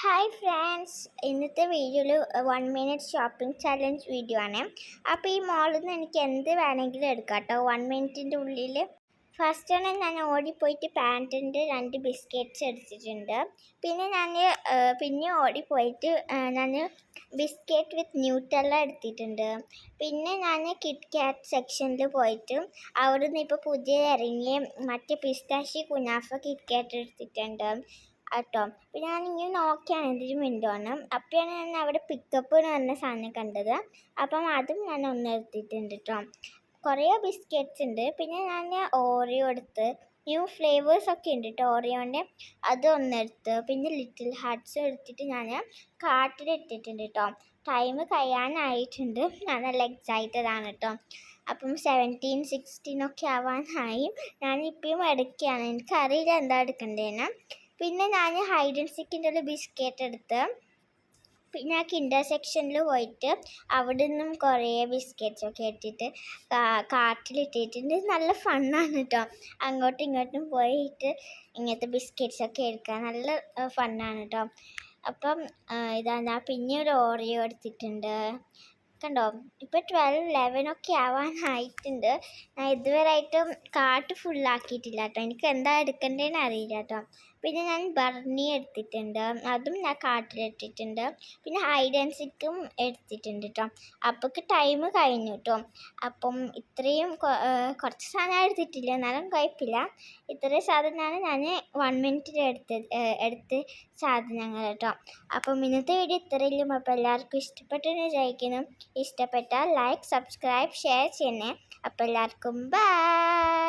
Hi friends, ഇന്നത്തെ വീഡിയോയിൽ 1 minute shopping challenge video ആണ്. അപ്പോൾ ഈ മോളിൽ നിന്ന് എനിക്ക് എന്ത് വേണമെങ്കിലും എടുക്കാം കേട്ടോ 1 മിനിറ്റിൻ്റെ ഉള്ളിൽ. ഫസ്റ്റ് ആണ് ഞാൻ ഓടിപ്പോയിട്ട് പാൻറ്റിൻ്റെ 2 ബിസ്ക്കറ്റ്സ് എടുത്തിട്ടുണ്ട്. പിന്നെ പിന്നെ ഓടിപ്പോയിട്ട് ഞാൻ ബിസ്ക്കറ്റ് വിത്ത് ന്യൂട്ടെല്ല എടുത്തിട്ടുണ്ട്. പിന്നെ ഞാൻ കിറ്റ് കാറ്റ് സെക്ഷനിൽ പോയിട്ട് അവിടെ നിന്ന് ഇപ്പോൾ പുതിയ ഇറങ്ങിയ മറ്റേ പിസ്താഷി കുനാഫ കിറ്റ് കാറ്റ് എടുത്തിട്ടുണ്ട് കേട്ടോ. അപ്പോൾ ഞാനിങ്ങനെ നോക്കിയാണ് എന്തൊരു മിനിറ്റാണ്. അപ്പോഴാണ് ഞാൻ അവിടെ പിക്കപ്പ് എന്ന് പറഞ്ഞ സാധനം കണ്ടത്. അപ്പം അതും ഞാൻ ഒന്ന് എടുത്തിട്ടുണ്ട് കേട്ടോ. കുറേ ബിസ്ക്കറ്റ്സ് ഉണ്ട്. പിന്നെ ഞാൻ ഓറിയോ എടുത്ത്, ന്യൂ ഫ്ലേവേഴ്സൊക്കെ ഉണ്ട് കേട്ടോ ഓറിയോൻ്റെ, അതൊന്നെടുത്ത്. പിന്നെ ലിറ്റിൽ ഹാർട്ട്സ് എടുത്തിട്ട് ഞാൻ കാർട്ടിലിട്ടിട്ടുണ്ട് കേട്ടോ. ടൈം കഴിയാനായിട്ടുണ്ട്. ഞാൻ നല്ല എക്സൈറ്റഡ് ആണ് കേട്ടോ. അപ്പം 17, 16 ഒക്കെ ആവാനായി. ഞാനിപ്പോഴും എടുക്കുകയാണ്, എനിക്കറിയില്ല എന്താ എടുക്കേണ്ടതെന്ന്. പിന്നെ ഞാൻ ഹൈഡ് ആൻഡ് സീക്കിൻ്റെ ഒരു ബിസ്ക്കറ്റ് എടുത്ത് പിന്നെ ആ കിൻഡർ സെക്ഷനിൽ പോയിട്ട് അവിടെ നിന്നും കുറേ ബിസ്ക്കറ്റ്സൊക്കെ ഇട്ടിട്ട് കാർട്ടിലിട്ടിട്ടുണ്ട്. നല്ല ഫണ്ണാണ് കേട്ടോ. അങ്ങോട്ടും ഇങ്ങോട്ടും പോയിട്ട് ഇങ്ങനത്തെ ബിസ്ക്കറ്റ്സൊക്കെ എടുക്കാൻ നല്ല ഫണ്ണാണ് കേട്ടോ. അപ്പം ഇതാ പിന്നെ ഒരു ഓറിയോ എടുത്തിട്ടുണ്ട് കണ്ടോ. ഇപ്പോൾ 12, 11 ഒക്കെ ആവാനായിട്ടുണ്ട്. ഞാൻ ഇതുവരെയായിട്ടും കാർട്ട് ഫുള്ളാക്കിയിട്ടില്ല കേട്ടോ. എനിക്ക് എന്താ എടുക്കേണ്ടതെന്ന് അറിയില്ല കേട്ടോ. പിന്നെ ഞാൻ ബർണി എടുത്തിട്ടുണ്ട്, അതും ഞാൻ കാർട്ടിലിട്ടിട്ടുണ്ട്. പിന്നെ ഹൈഡ് ആൻഡ് സീക്കും എടുത്തിട്ടുണ്ട് കേട്ടോ. അപ്പോഴേക്ക് ടൈം കഴിഞ്ഞു കേട്ടോ. അപ്പം ഇത്രയും കുറച്ച് സാധനം എടുത്തിട്ടില്ല, എന്നാലും കുഴപ്പമില്ല. ഇത്രയും സാധനമാണ് ഞാൻ 1 മിനിറ്റിൽ എടുത്ത സാധനങ്ങൾ കേട്ടോ. അപ്പം ഇന്നത്തെ വീഡിയോ ഇത്രയും. അപ്പോൾ എല്ലാവർക്കും ഇഷ്ടപ്പെട്ടെന്ന് വിചാരിക്കുന്നു. ഇഷ്ടപ്പെട്ടാൽ ലൈക്ക്, സബ്സ്ക്രൈബ്, ഷെയർ ചെയ്യണേ. അപ്പോൾ എല്ലാവർക്കും ബൈ.